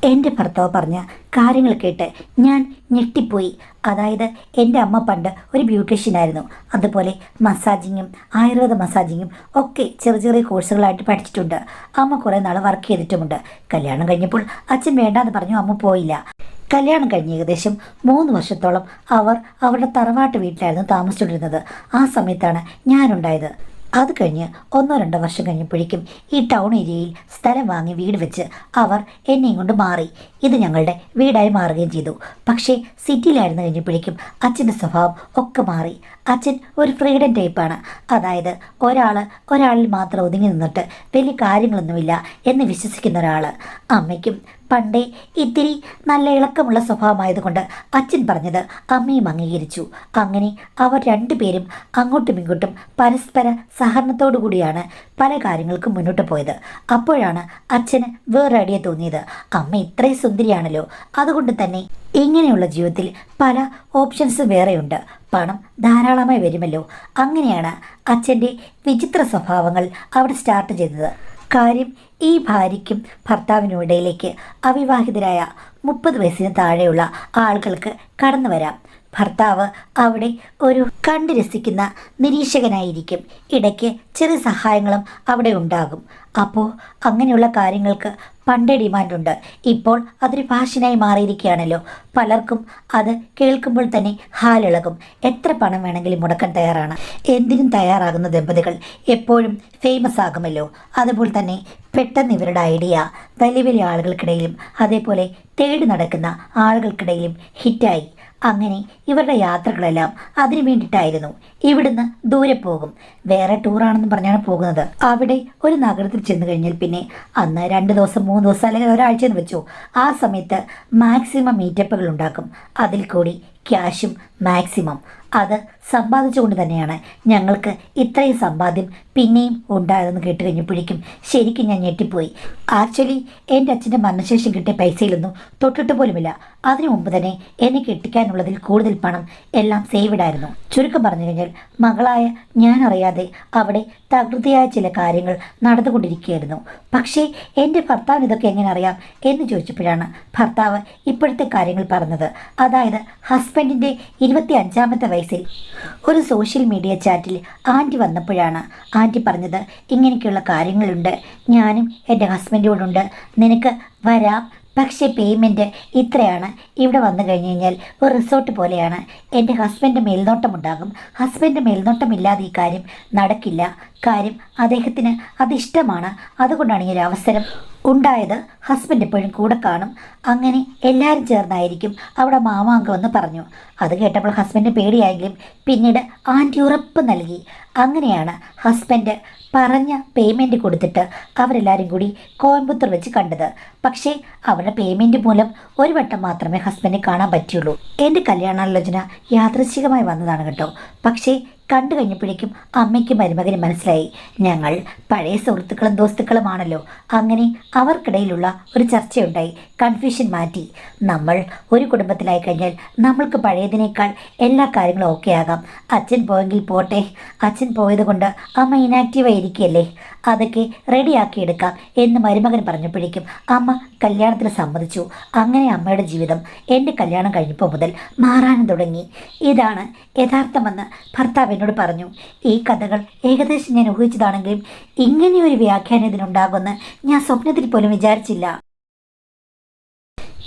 എൻ്റെ ഭർത്താവ് പറഞ്ഞ കാര്യങ്ങൾ കേട്ട് ഞാൻ ഞെട്ടിപ്പോയി. അതായത് എൻ്റെ അമ്മ പണ്ട് ഒരു ബ്യൂട്ടീഷ്യനായിരുന്നു. അതുപോലെ മസാജിങ്ങും ആയുർവേദ മസാജിങ്ങും ഒക്കെ ചെറിയ ചെറിയ കോഴ്സുകളായിട്ട് പഠിച്ചിട്ടുണ്ട്. അമ്മ കുറേ നാൾ വർക്ക് ചെയ്തിട്ടുമുണ്ട്. കല്യാണം കഴിഞ്ഞപ്പോൾ അച്ഛൻ വേണ്ടാന്ന് പറഞ്ഞു അമ്മ പോയില്ല. കല്യാണം കഴിഞ്ഞ് ഏകദേശം 3 വർഷത്തോളം അവർ അവരുടെ തറവാട്ട് വീട്ടിലായിരുന്നു താമസിച്ചുകൊണ്ടിരുന്നത്. ആ സമയത്താണ് ഞാനുണ്ടായത്. അത് കഴിഞ്ഞ് 1-2 വർഷം കഴിഞ്ഞപ്പോഴേക്കും ഈ ടൗൺ ഏരിയയിൽ സ്ഥലം വാങ്ങി വീട് വെച്ച് അവർ എന്നെയും കൊണ്ട് മാറി. ഇത് ഞങ്ങളുടെ വീടായി മാറുകയും ചെയ്തു. പക്ഷേ സിറ്റിയിലായിരുന്നു കഴിഞ്ഞപ്പോഴേക്കും അച്ഛൻ്റെ സ്വഭാവം ഒക്കെ മാറി. അച്ഛൻ ഒരു ഫ്രീഡം ടൈപ്പാണ്. അതായത് ഒരാളിൽ മാത്രം ഒതുങ്ങി നിന്നിട്ട് വലിയ കാര്യങ്ങളൊന്നുമില്ല എന്ന് വിശ്വസിക്കുന്ന ഒരാൾ. അമ്മയ്ക്കും പണ്ടേ ഇത്തിരി നല്ല ഇളക്കമുള്ള സ്വഭാവമായതുകൊണ്ട് അച്ഛൻ പറഞ്ഞത് അമ്മയും അംഗീകരിച്ചു. അങ്ങനെ അവർ രണ്ടുപേരും അങ്ങോട്ടും ഇങ്ങോട്ടും പരസ്പര സഹകരണത്തോടു കൂടിയാണ് പല കാര്യങ്ങൾക്കും മുന്നോട്ട് പോയത്. അപ്പോഴാണ് അച്ഛന് വേറെ ഐഡിയ തോന്നിയത്. അമ്മ ഇത്രയും സുന്ദരിയാണല്ലോ, അതുകൊണ്ട് തന്നെ ഇങ്ങനെയുള്ള ജീവിതത്തിൽ പല ഓപ്ഷൻസും വേറെയുണ്ട്. പണം ധാരാളമായി വരുമല്ലോ. അങ്ങനെയാണ് അച്ഛൻ്റെ വിചിത്ര സ്വഭാവങ്ങൾ അവിടെ സ്റ്റാർട്ട് ചെയ്തത്. കാര്യം, ഈ ഭാര്യയ്ക്കും ഭർത്താവിനും ഇടയിലേക്ക് അവിവാഹിതരായ 30 വയസ്സിന് താഴെയുള്ള ആളുകൾക്ക് കടന്നു വരാം. ഭർത്താവ് അവിടെ ഒരു കണ്ടു രസിക്കുന്ന നിരീക്ഷകനായിരിക്കും. ഇടയ്ക്ക് ചെറിയ സഹായങ്ങളും അവിടെ ഉണ്ടാകും. അപ്പോൾ അങ്ങനെയുള്ള കാര്യങ്ങൾക്ക് പണ്ടേ ഡിമാൻഡുണ്ട്. ഇപ്പോൾ അതൊരു ഫാഷനായി മാറിയിരിക്കുകയാണല്ലോ. പലർക്കും അത് കേൾക്കുമ്പോൾ തന്നെ ഹാലിളകും. എത്ര പണം വേണമെങ്കിലും മുടക്കാൻ തയ്യാറാണ്. എന്തിനും തയ്യാറാകുന്ന ദമ്പതികൾ എപ്പോഴും ഫേമസ് ആകുമല്ലോ. അതുപോലെ തന്നെ പെട്ടെന്ന് ഇവരുടെ ഐഡിയ വലിയ വലിയ ആളുകൾക്കിടയിലും അതേപോലെ തേടി നടക്കുന്ന ആളുകൾക്കിടയിലും ഹിറ്റായി. അങ്ങനെ ഇവരുടെ യാത്രകളെല്ലാം അതിനു വേണ്ടിയിട്ടായിരുന്നു. ഇവിടുന്ന് ദൂരെ പോകും. വേറെ ടൂറാണെന്ന് പറഞ്ഞാണ് പോകുന്നത്. അവിടെ ഒരു നഗരത്തിൽ ചെന്ന് കഴിഞ്ഞാൽ പിന്നെ അന്ന് 2 ദിവസം 3 ദിവസം അല്ലെങ്കിൽ ഒരാഴ്ച എന്ന് വെച്ചു. ആ സമയത്ത് മാക്സിമം മീറ്റപ്പുകൾ ഉണ്ടാക്കും. അതിൽ കൂടി ക്യാഷും മാക്സിമം. അത് സമ്പാദിച്ചുകൊണ്ട് തന്നെയാണ് ഞങ്ങൾക്ക് ഇത്രയും സമ്പാദ്യം പിന്നെയും ഉണ്ടായതെന്ന് കേട്ട് കഴിഞ്ഞപ്പോഴേക്കും ശരിക്കും ഞാൻ ഞെട്ടിപ്പോയി. ആക്ച്വലി എൻ്റെ അച്ഛൻ്റെ മരണശേഷം കിട്ടിയ പൈസയിലൊന്നും തൊട്ടിട്ട് പോലുമില്ല. അതിനു മുമ്പ് തന്നെ എന്നെ കെട്ടിക്കാനുള്ളതിൽ കൂടുതൽ പണം എല്ലാം സേവിഡായിരുന്നു. ചുരുക്കം പറഞ്ഞു കഴിഞ്ഞാൽ മകളായ ഞാൻ അറിയാതെ അവിടെ തകൃതിയായ ചില കാര്യങ്ങൾ നടന്നുകൊണ്ടിരിക്കുകയായിരുന്നു. പക്ഷേ എൻ്റെ ഭർത്താവിന് ഇതൊക്കെ എങ്ങനെ അറിയാം എന്ന് ചോദിച്ചപ്പോഴാണ് ഭർത്താവ് ഇപ്പോഴത്തെ കാര്യങ്ങൾ പറഞ്ഞത്. അതായത് ഹസ്ബൻഡിൻ്റെ 25ാമത്തെ വയസ്സിൽ ഒരു സോഷ്യൽ മീഡിയ ചാറ്റിൽ ആൻറ്റി വന്നപ്പോഴാണ് ആൻറ്റി പറഞ്ഞത്, ഇങ്ങനെയൊക്കെയുള്ള കാര്യങ്ങളുണ്ട്, ഞാനും എൻ്റെ ഹസ്ബൻഡോടുണ്ട്, നിനക്ക് വരാം, പക്ഷേ പേയ്മെൻറ്റ് ഇത്രയാണ്. ഇവിടെ വന്നു കഴിഞ്ഞ് കഴിഞ്ഞാൽ ഒരു റിസോർട്ട് പോലെയാണ്. എൻ്റെ ഹസ്ബൻഡ് മേൽനോട്ടമുണ്ടാകും. ഹസ്ബൻഡ് മേൽനോട്ടമില്ലാതെ ഈ കാര്യം നടക്കില്ല. കാര്യം അദ്ദേഹത്തിന് അതിഷ്ടമാണ്. അതുകൊണ്ടാണ് ഈ ഒരു അവസരം ഉണ്ടായത്. ഹസ്ബൻഡ് എപ്പോഴും കൂടെ കാണും. അങ്ങനെ എല്ലാവരും ചേർന്നായിരിക്കും അവിടെ മാമാങ്കം എന്ന് പറഞ്ഞു. അത് കേട്ടപ്പോൾ ഹസ്ബൻഡ് പേടിയായെങ്കിലും പിന്നീട് ആൻറ്റി ഉറപ്പ് നൽകി. അങ്ങനെയാണ് ഹസ്ബൻഡ് പറഞ്ഞ പേയ്മെൻറ്റ് കൊടുത്തിട്ട് അവരെല്ലാവരും കൂടി കോയമ്പത്തൂർ വെച്ച് കണ്ടത്. പക്ഷേ അവരുടെ പേയ്മെൻറ്റ് മൂലം ഒരു വട്ടം മാത്രമേ ഹസ്ബൻഡിനെ കാണാൻ പറ്റിയുള്ളൂ. എൻ്റെ കല്യാണാലോചന യാദൃശ്ചികമായി വന്നതാണ് കേട്ടോ. പക്ഷേ കണ്ടു കഴിഞ്ഞപ്പോഴേക്കും അമ്മയ്ക്കും മരുമകനും മനസ്സിലായി ഞങ്ങൾ പഴയ സുഹൃത്തുക്കളും ദോസ്തുക്കളുമാണല്ലോ. അങ്ങനെ അവർക്കിടയിലുള്ള ഒരു ചർച്ചയുണ്ടായി. കൺഫ്യൂഷൻ മാറ്റി. നമ്മൾ ഒരു കുടുംബത്തിലായി കഴിഞ്ഞാൽ നമ്മൾക്ക് പഴയതിനേക്കാൾ എല്ലാ കാര്യങ്ങളും ഓക്കെ ആകാം. അച്ഛൻ പോയെങ്കിൽ പോട്ടെ, അച്ഛൻ പോയത് കൊണ്ട് അമ്മ ഇനാക്റ്റീവായി ഇരിക്കുകയല്ലേ, അതൊക്കെ റെഡിയാക്കി എടുക്കാം എന്ന് മരുമകൻ പറഞ്ഞപ്പോഴേക്കും അമ്മ കല്യാണത്തിന് സമ്മതിച്ചു. അങ്ങനെ അമ്മയുടെ ജീവിതം എൻ്റെ കല്യാണം കഴിഞ്ഞപ്പോൾ മുതൽ മാറാനും തുടങ്ങി. ഇതാണ് യഥാർത്ഥമെന്ന് ഭർത്താവ് എന്നോട് പറഞ്ഞു. ഈ കഥകൾ ഏകദേശം ഞാൻ ഊഹിച്ചതാണെങ്കിലും ഇങ്ങനെയൊരു വ്യാഖ്യാനം ഇതിനുണ്ടാകുമെന്ന് ഞാൻ സ്വപ്നത്തിൽ പോലും വിചാരിച്ചില്ല.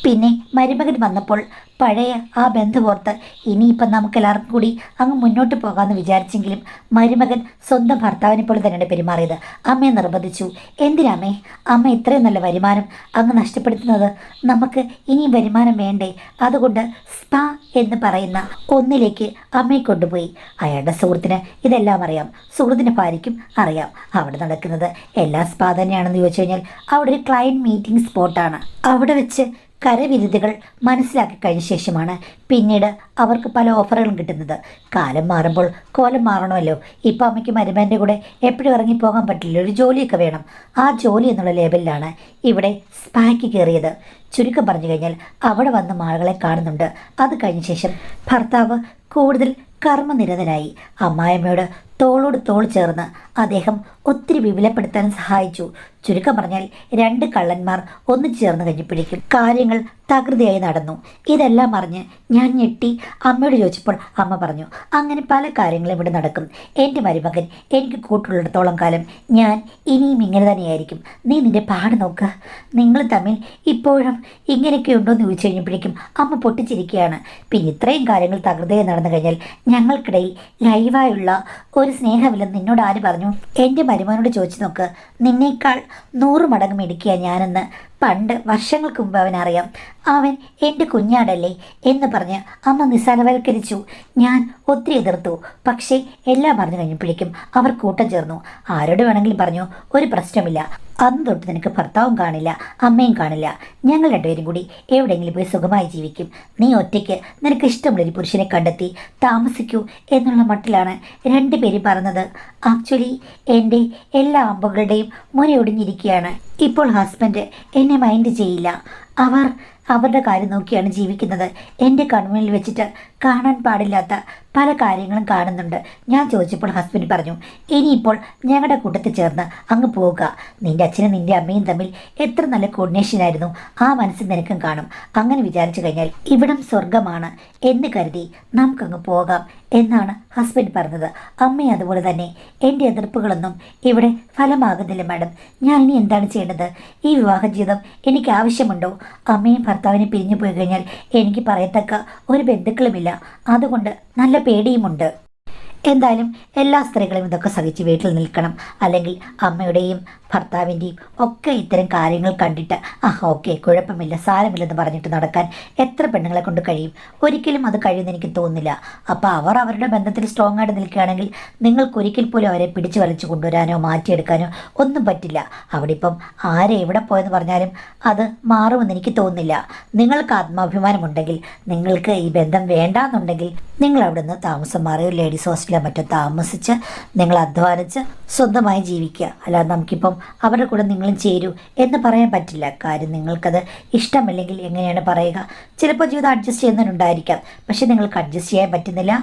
പിന്നെ മരുമകൻ വന്നപ്പോൾ പഴയ ആ ബന്ധമോർത്ത് ഇനിയിപ്പം നമുക്കെല്ലാവർക്കും കൂടി അങ്ങ് മുന്നോട്ട് പോകാമെന്ന് വിചാരിച്ചെങ്കിലും മരുമകൻ സ്വന്തം ഭർത്താവിനെ പോലെ തന്നെയാണ് പെരുമാറിയത്. അമ്മയെ നിർബന്ധിച്ചു. എന്തിനാമ്മേ അമ്മ ഇത്രയും നല്ല വരുമാനം അങ്ങ് നഷ്ടപ്പെടുത്തുന്നത്? നമുക്ക് ഇനിയും വരുമാനം വേണ്ടേ? അതുകൊണ്ട് സ്പാ എന്ന് പറയുന്ന ഒന്നിലേക്ക് അമ്മയെ കൊണ്ടുപോയി. അയാളുടെ സുഹൃത്തിന് ഇതെല്ലാം അറിയാം, സുഹൃത്തിൻ്റെ ഭാര്യയ്ക്കും അറിയാം. അവിടെ നടക്കുന്നത് എല്ലാ സ്പാ തന്നെയാണെന്ന് ചോദിച്ചു കഴിഞ്ഞാൽ അവിടെ ഒരു ക്ലയൻറ്റ് മീറ്റിംഗ് സ്പോട്ടാണ്. അവിടെ വെച്ച് കരവിരുതുകൾ മനസ്സിലാക്കി കഴിഞ്ഞ ശേഷമാണ് പിന്നീട് അവർക്ക് പല ഓഫറുകളും കിട്ടുന്നത്. കാലം മാറുമ്പോൾ കോലം മാറണമല്ലോ. ഇപ്പം അമ്മയ്ക്ക് മരുമേൻ്റെ കൂടെ എപ്പോഴും ഇറങ്ങിപ്പോകാൻ പറ്റില്ല, ഒരു ജോലിയൊക്കെ വേണം. ആ ജോലി എന്നുള്ള ലേബലിലാണ് ഇവിടെ സ്പായ്ക്ക് കയറിയത്. ചുരുക്കം പറഞ്ഞു കഴിഞ്ഞാൽ അവിടെ വന്ന ആളുകളെ കാണുന്നുണ്ട്. അത് കഴിഞ്ഞ ശേഷം ഭർത്താവ് കൂടുതൽ കർമ്മനിരതനായി. അമ്മായിയമ്മയോട് തോളോട് തോൾ ചേർന്ന് അദ്ദേഹം ഒത്തിരി വിപുലപ്പെടുത്താൻ സഹായിച്ചു. ചുരുക്കം പറഞ്ഞാൽ രണ്ട് കള്ളന്മാർ ഒന്നിച്ചു ചേർന്ന് കഴിഞ്ഞപ്പോഴേക്കും കാര്യങ്ങൾ തകൃതിയായി നടന്നു. ഇതെല്ലാം അറിഞ്ഞ് ഞാൻ ഞെട്ടി അമ്മയോട് ചോദിച്ചപ്പോൾ അമ്മ പറഞ്ഞു, അങ്ങനെ പല കാര്യങ്ങളും ഇവിടെ നടക്കും. എൻ്റെ മരുമകൻ എനിക്ക് കൂട്ടുള്ളിടത്തോളം കാലം ഞാൻ ഇനിയും ഇങ്ങനെ തന്നെയായിരിക്കും. നീ നിൻ്റെ പാട് നോക്ക്. നിങ്ങൾ തമ്മിൽ ഇപ്പോഴും ഇങ്ങനെയൊക്കെ ഉണ്ടോ എന്ന് ചോദിച്ചു കഴിഞ്ഞപ്പോഴേക്കും അമ്മ പൊട്ടിച്ചിരിക്കുകയാണ്. പിന്നെ ഇത്രയും കാര്യങ്ങൾ തകൃതിയായി നടന്നു കഴിഞ്ഞാൽ ഞങ്ങൾക്കിടയിൽ ലൈവായുള്ള ഒരു സ്നേഹമില്ലെന്ന് നിന്നോട് ആര് പറഞ്ഞു? എൻ്റെ മരുമകനോട് ചോദിച്ചു നോക്ക്. നിന്നേക്കാൾ 100 മടങ്ങ് മിടിക്കുക ഞാനെന്ന് പണ്ട് വർഷങ്ങൾക്ക് മുമ്പ് അവനറിയാം. അവൻ എൻ്റെ കുഞ്ഞാടല്ലേ എന്ന് പറഞ്ഞ് അമ്മ നിസ്സാരവൽക്കരിച്ചു. ഞാൻ ഒത്തിരി എതിർത്തു. പക്ഷേ എല്ലാം പറഞ്ഞു കഴിഞ്ഞപ്പോഴേക്കും അവർ കൂട്ടം ചേർന്നു. ആരോട് വേണമെങ്കിലും പറഞ്ഞു, ഒരു പ്രശ്നമില്ല. അന്ന് തൊട്ട് നിനക്ക് ഭർത്താവും കാണില്ല, അമ്മയും കാണില്ല. ഞങ്ങൾ രണ്ടുപേരും കൂടി എവിടെയെങ്കിലും പോയി സുഖമായി ജീവിക്കും. നീ ഒറ്റയ്ക്ക് നിനക്ക് ഇഷ്ടമുള്ളൊരു പുരുഷനെ കണ്ടെത്തി താമസിക്കൂ എന്നുള്ള മട്ടിലാണ് രണ്ടുപേരും പറഞ്ഞത്. ആക്ച്വലി എൻ്റെ എല്ലാ അമ്പുകളുടെയും മുനയൊടിഞ്ഞിരിക്കുകയാണ്. ഇപ്പോൾ ഹസ്ബൻഡ് എന്നെ മൈൻഡ് ചെയ്യില്ല. അവരുടെ കാര്യം നോക്കിയാണ് ജീവിക്കുന്നത്. എൻ്റെ കൺമുന്നിൽ വെച്ചിട്ട് കാണാൻ പാടില്ലാത്ത പല കാര്യങ്ങളും കാണുന്നുണ്ട്. ഞാൻ ചോദിച്ചപ്പോൾ ഹസ്ബൻഡ് പറഞ്ഞു, ഇനിയിപ്പോൾ ഞങ്ങളുടെ കൂട്ടത്തിൽ ചേർന്ന് അങ്ങ് പോവുക. നിൻ്റെ അച്ഛനും നിൻ്റെ അമ്മയും തമ്മിൽ എത്ര നല്ല കോർഡിനേഷനായിരുന്നു. ആ മനസ്സിൽ നിനക്കും കാണും. അങ്ങനെ വിചാരിച്ചു കഴിഞ്ഞാൽ ഇവിടം സ്വർഗമാണ് എന്ന് കരുതി നമുക്കങ്ങ് പോകാം എന്നാണ് ഹസ്ബൻഡ് പറഞ്ഞത്. അമ്മയും അതുപോലെ തന്നെ. എൻ്റെ എതിർപ്പുകളൊന്നും ഇവിടെ ഫലമാകുന്നില്ല മാഡം. ഞാൻ ഇനി എന്താണ് ചെയ്യേണ്ടത്? ഈ വിവാഹ ജീവിതം എനിക്ക് ആവശ്യമുണ്ടോ? അമ്മയും ഭർത്താവിനെ പിരിഞ്ഞു പോയി കഴിഞ്ഞാൽ എനിക്ക് പറയത്തക്ക ഒരു ബന്ധുക്കളുമില്ല. അതുകൊണ്ട് നല്ല പേടിയുമുണ്ട്. എന്തായാലും എല്ലാ സ്ത്രീകളും ഇതൊക്കെ സഹിച്ച് വീട്ടിൽ നിൽക്കണം. അല്ലെങ്കിൽ അമ്മയുടെയും ഭർത്താവിൻ്റെയും ഒക്കെ ഇത്തരം കാര്യങ്ങൾ കണ്ടിട്ട് ഓക്കെ കുഴപ്പമില്ല സാരമില്ലെന്ന് പറഞ്ഞിട്ട് നടക്കാൻ എത്ര പെണ്ണുങ്ങളെ കൊണ്ട് കഴിയും? ഒരിക്കലും അത് കഴിയുമെന്ന് എനിക്ക് തോന്നുന്നില്ല. അപ്പോൾ അവർ അവരുടെ ബന്ധത്തിൽ സ്ട്രോങ് ആയിട്ട് നിൽക്കുകയാണെങ്കിൽ നിങ്ങൾക്കൊരിക്കൽ പോലും അവരെ പിടിച്ചു വലിച്ചു കൊണ്ടുവരാനോ മാറ്റിയെടുക്കാനോ ഒന്നും പറ്റില്ല. അവിടെ ഇപ്പം ആരെ എവിടെ പോയെന്ന് പറഞ്ഞാലും അത് മാറുമെന്ന് എനിക്ക് തോന്നുന്നില്ല. നിങ്ങൾക്ക് ആത്മാഭിമാനമുണ്ടെങ്കിൽ, നിങ്ങൾക്ക് ഈ ബന്ധം വേണ്ടാന്നുണ്ടെങ്കിൽ നിങ്ങൾ അവിടെ നിന്ന് താമസം മാറിയോ ലേഡീസ് ഹോസ്റ്റലിലോ മറ്റോ താമസിച്ച് നിങ്ങൾ അധ്വാനിച്ച് സ്വന്തമായി ജീവിക്കുക. അല്ലാതെ നമുക്കിപ്പം അവരുടെ കൂടെ നിങ്ങളും ചേരൂ എന്ന് പറയാൻ പറ്റില്ല. കാര്യം നിങ്ങൾക്കത് ഇഷ്ടമില്ലെങ്കിൽ എങ്ങനെയാണ് പറയുക? ചിലപ്പോൾ ജീവിതം അഡ്ജസ്റ്റ് ചെയ്യുന്നവരുണ്ടായിരിക്കാം. പക്ഷേ നിങ്ങൾക്ക് അഡ്ജസ്റ്റ് ചെയ്യാൻ പറ്റുന്നില്ല,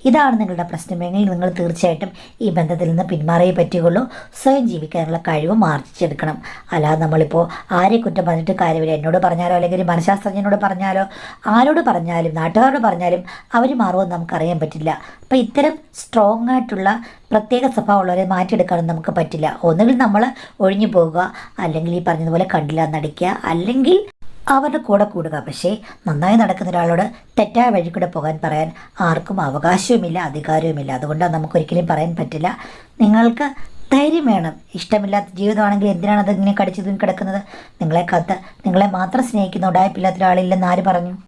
ഇതാണ് നിങ്ങളുടെ പ്രശ്നമെങ്കിൽ നിങ്ങൾ തീർച്ചയായിട്ടും ഈ ബന്ധത്തിൽ നിന്ന് പിന്മാറിയേ പറ്റുകയുള്ളൂ. സ്വയം ജീവിക്കാനുള്ള കഴിവ് ആർജിച്ചെടുക്കണം. അല്ലാതെ നമ്മളിപ്പോൾ ആരെ കുറ്റം പറഞ്ഞിട്ട് കാര്യമില്ല. എന്നോട് പറഞ്ഞാലോ അല്ലെങ്കിൽ മനഃശാസ്ത്രജ്ഞനോട് പറഞ്ഞാലോ ആരോട് പറഞ്ഞാലും നാട്ടുകാരോട് പറഞ്ഞാലും അവർ മാറുമെന്ന് നമുക്കറിയാൻ പറ്റില്ല. അപ്പോൾ ഇത്തരം സ്ട്രോങ് ആയിട്ടുള്ള പ്രത്യേക സ്വഭാവമുള്ളവരെ മാറ്റിയെടുക്കാനും നമുക്ക് പറ്റില്ല. ഒന്നുകിൽ നമ്മൾ ഒഴിഞ്ഞു പോകുക, അല്ലെങ്കിൽ ഈ പറഞ്ഞതുപോലെ കണ്ടില്ല നടിക്കുക, അല്ലെങ്കിൽ അവരുടെ കൂടെ കൂടുക. പക്ഷേ നന്നായി നടക്കുന്ന ഒരാളോട് തെറ്റായ വഴി കൂടെ പോകാൻ പറയാൻ ആർക്കും അവകാശവുമില്ല, അധികാരവുമില്ല. അതുകൊണ്ടാണ് നമുക്കൊരിക്കലും പറയാൻ പറ്റില്ല. നിങ്ങൾക്ക് ധൈര്യം വേണം. ഇഷ്ടമില്ലാത്ത ജീവിതമാണെങ്കിൽ എന്തിനാണ് അതിങ്ങനെ കടിച്ചു തൂങ്ങി കിടക്കുന്നത്? നിങ്ങളെ മാത്രം സ്നേഹിക്കുന്ന ഉടായ്പില്ലാത്ത ഒരാളില്ലെന്ന് ആര് പറഞ്ഞു?